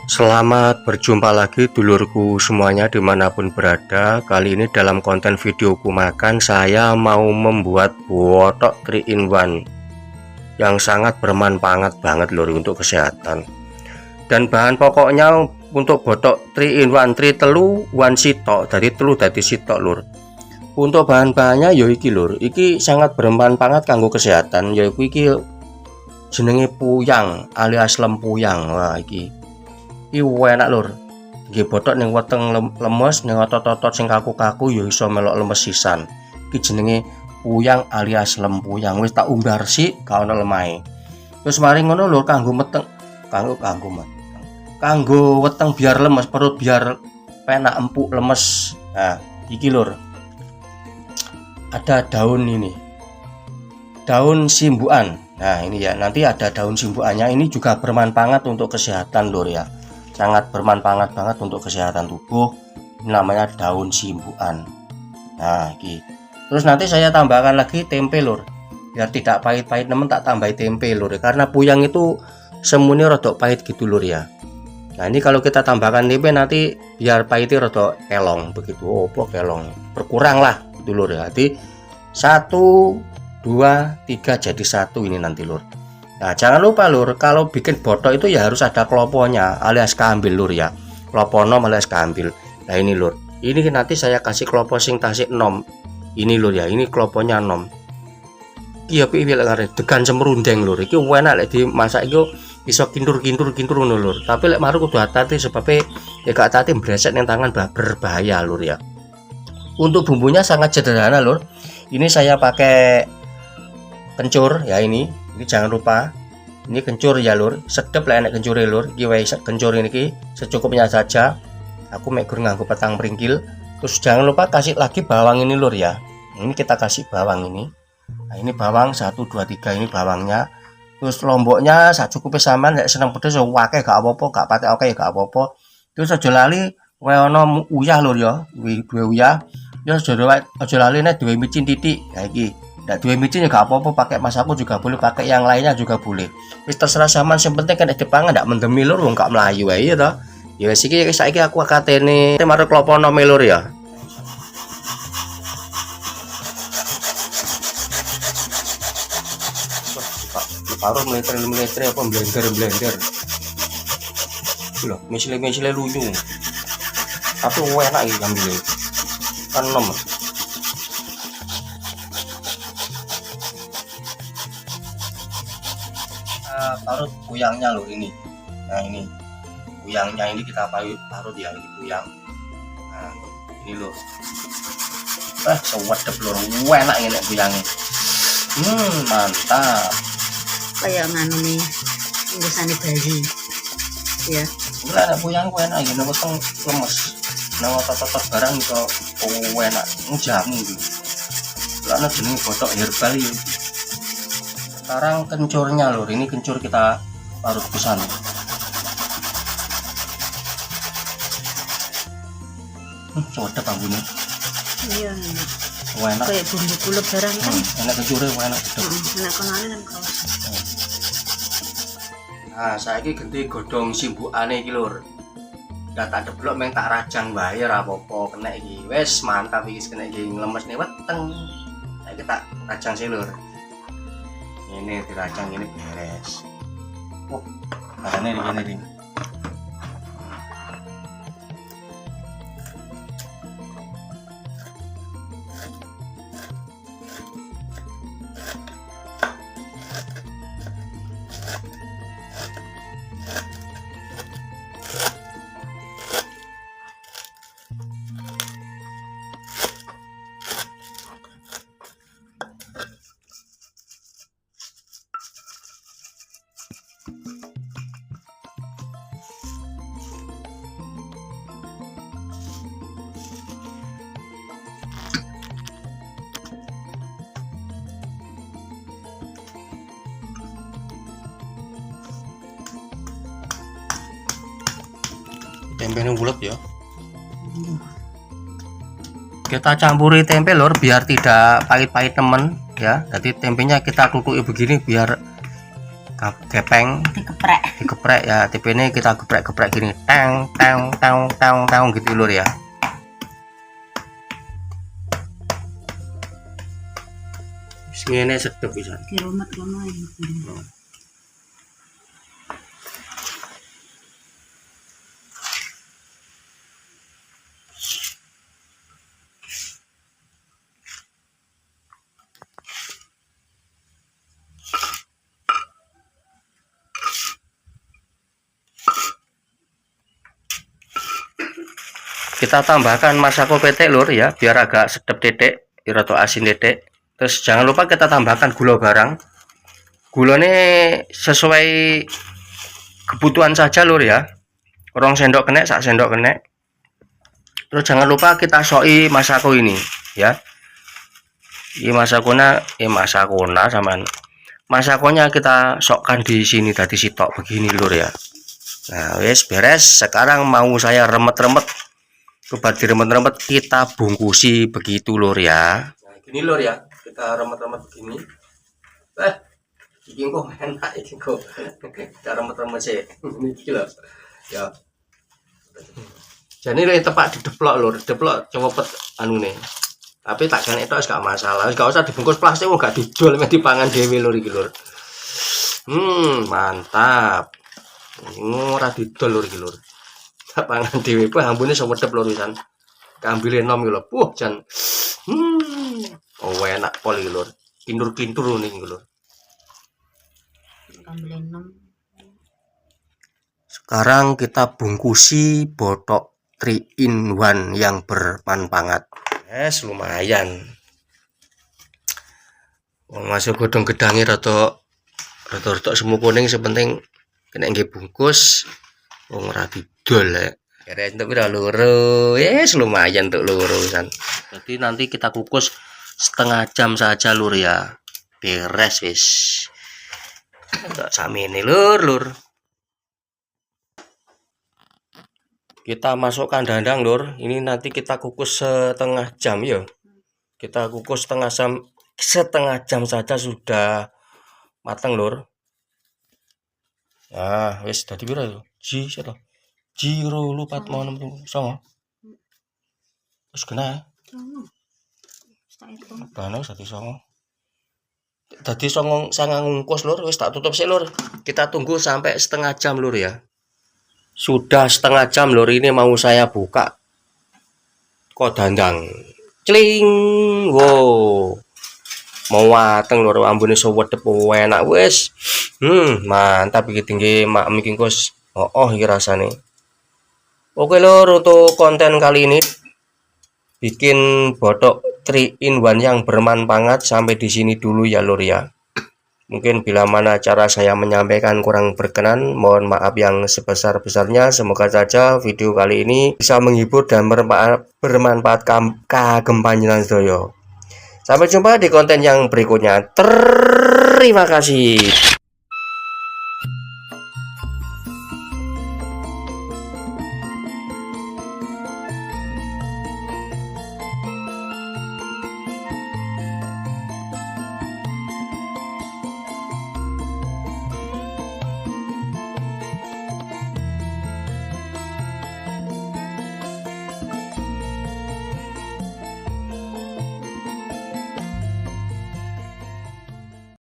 Selamat berjumpa lagi dulurku semuanya dimanapun berada. Kali ini dalam konten videoku makan, saya mau membuat botok 3 in 1 yang sangat bermanfaat banget lur untuk kesehatan. Dan bahan pokoknya untuk botok 3 in 1 3 telu 1 sitok, dari telu dadi sitok lur. Untuk bahan-bahannya ya iki lur, iki sangat bermanfaat kanggo kesehatan, yaiku iki jenenge puyang alias lempuyang. Wah iki enak lur, nggih botok ning weteng lemes, ning otot-otot sing kaku-kaku ya iso melok lemes sisan. Iki jenenge puyang alias lempuyang. Wis tak umbar sik gak ono lemahe. Terus mari ngono lur, kanggo weteng biar lemes, perut biar penak empuk lemes. Nah, iki lur. Ada daun ini. Daun simbukan. Nah, ini ya, nanti ada daun simbukannya. Ini juga bermanfaat untuk kesehatan lur ya. Sangat bermanfaat banget untuk kesehatan tubuh. Ini namanya daun simbukan. Nah ini. Terus nanti saya tambahkan lagi tempe lur, biar tidak pahit-pahit nemen tak tambahi tempe lur, karena puyang itu semuanya rodok pahit gitu lur ya. Nah ini kalau kita tambahkan tempe nanti biar pahitnya rodok kelong begitu. Oh kelong berkurang lah gitu lur ya. Jadi 1 2 3 jadi 1 ini nanti lur. Nah jangan lupa lur, kalau bikin botok itu ya harus ada kloponya alias kambil lur ya, klopono alias kambil. Nah ini lur, ini nanti saya kasih klopo sing tasik nom ini lur ya, ini kloponya nom. Iya pilih degan semerundeng lur, iki enak lek dimasak itu bisa kintur ngono lur. Tapi lek maru kudu hati-hati sebabnya ya gak hati breset yang tangan berbahaya lur ya. Untuk bumbunya sangat sederhana lur, ini saya pakai kencur ya ini jangan lupa, ini kencur ya lur, sedep lah enak kencur lur. Iki wae kencur ini secukupnya saja. Aku mek gur nganggo petang pringkil. Terus jangan lupa kasih lagi bawang ini lur ya. Ini kita kasih bawang ini. Nah, ini bawang 1 2 3 ini bawangnya. Terus lomboknya secukupnya sampean nek seneng pedes akeh gak apa-apa, gak patek oke ya gak apa-apa. Terus aja lali wae ono uyah lur ya, duwe uyah. Ya aja lali nek duwe micin titik. Nah iki nggak dua micin ya gak apa-apa, pakai masaku juga boleh, pakai yang lainnya juga boleh. Wis terserah sampean, yang penting kan Jepang ndak mendemi lur, wong gak melayu wae ya toh. Ya wis iki saiki aku akatene marek klopono melur ya. Paruh meletre apa blender. Lho, misile lunyu. Tapi enak iki ngambil. Kan nom. Parut puyangnya loh ini. Nah ini puyangnya ini kita parut ya, ini puyang. Nah ini loh, sewedep loh, enak ini puyangnya. Mantap. Kayak nganu nih inggesane bayi ya. Udah ada puyang enak ini, weteng lemes, nah otot-otot barang itu enak, jamu gitu. Karena jenis botok herbal ya. Sekarang kencurnya lur, ini kencur kita parut ke sana. Sedap bumbunya. Iya. Enak. Kayak bumbu kulep barang kan. Enak kencurnya, enak. Enak kenalin kan kaos. Nah, saiki ganti godhong simbukane iki lur. Udah tak deblok meng tak rajang wae ora apa-apa, kena iki. Wes mantap iki, kena iki nglemes nih weteng. Saiki tak rajang sih lur. Ini diracang ini beres. Caranya ini. Tempenya bulat ya. Kita campuri tempe lor biar tidak pahit-pahit temen ya. Jadi tempenya kita tutupi begini biar gepeng, dikeprek ya. Tipe ini kita geprek-geprek gini, tang tang tang tang tang gitu lur ya. Ini sedep bisa. Dirumet kono ya. Kita tambahkan masako PT lur ya, biar agak sedep titik, biar atau asin titik. Terus jangan lupa kita tambahkan gula barang. Gulanya sesuai kebutuhan saja lur ya. 2 sendok kenek, 1 sendok kenek. Terus jangan lupa kita soi masako ini ya. Ini masakona saman. Masakonya kita sokkan di sini tadi sitok begini lur ya. Nah, wes beres. Sekarang mau saya remet-remet. Coba diremet-remet, kita bungkusi begitu lur ya. Nah, gini lur ya. Kita remet-remet begini. Ini kok enak ini kok. Kita remet-remet sih. Ini gila. Ya. Jadi ini tepat dideplok lur. Deplok cepet anu nih. Tapi tak kan itu gak masalah. Gak usah dibungkus plastik, gak dijual di pangan dewe lur iki lur. Mantap. Ora didol lur iki lur. Tak pangan dewe ku ambune sewedep lur pisan. Kambile enom iki lho. Jan. Oh enak pol iki lur. Kintur-kintur ning iki lur. Kambile enom. Sekarang kita bungkusi botok 3 in 1 yang bermanfaat. Yes, lumayan. Masuk godong gedangi rada semu kuning, sepenting kena nggih bungkus. Wong ora didol lek. Kira entuk pira loro. Yes, lumayan untuk loro kan. Jadi nanti kita kukus setengah jam saja lur ya. Beres wis. Tak samene lur. Kita masukkan dandang lur. Ini nanti kita kukus setengah jam ya. Kita kukus setengah jam saja sudah matang lur. Nah, wis dadi pira yo? Ji sito. Ji ro lu 4 mau 6 songo. Wis kena. Bano dadi songo. Dadi songo sangang ngungkus lur, wis tak tutup sik lur. Kita tunggu sampai setengah jam lur ya. Sudah setengah jam lur, ini mau saya buka kok dandang. Cling. Wow. Mau mateng lur, ambune sewedep enak wis. Mantap iki tinggi mak iki Gus. Iki rasane. Oke lur, untuk konten kali ini bikin botok 3 in 1 yang bermanfaat sampai di sini dulu ya lur ya. Mungkin bila mana cara saya menyampaikan kurang berkenan, mohon maaf yang sebesar-besarnya. Semoga saja video kali ini bisa menghibur dan bermanfaat kagem panjenengan sedaya. Sampai jumpa di konten yang berikutnya. Terima kasih.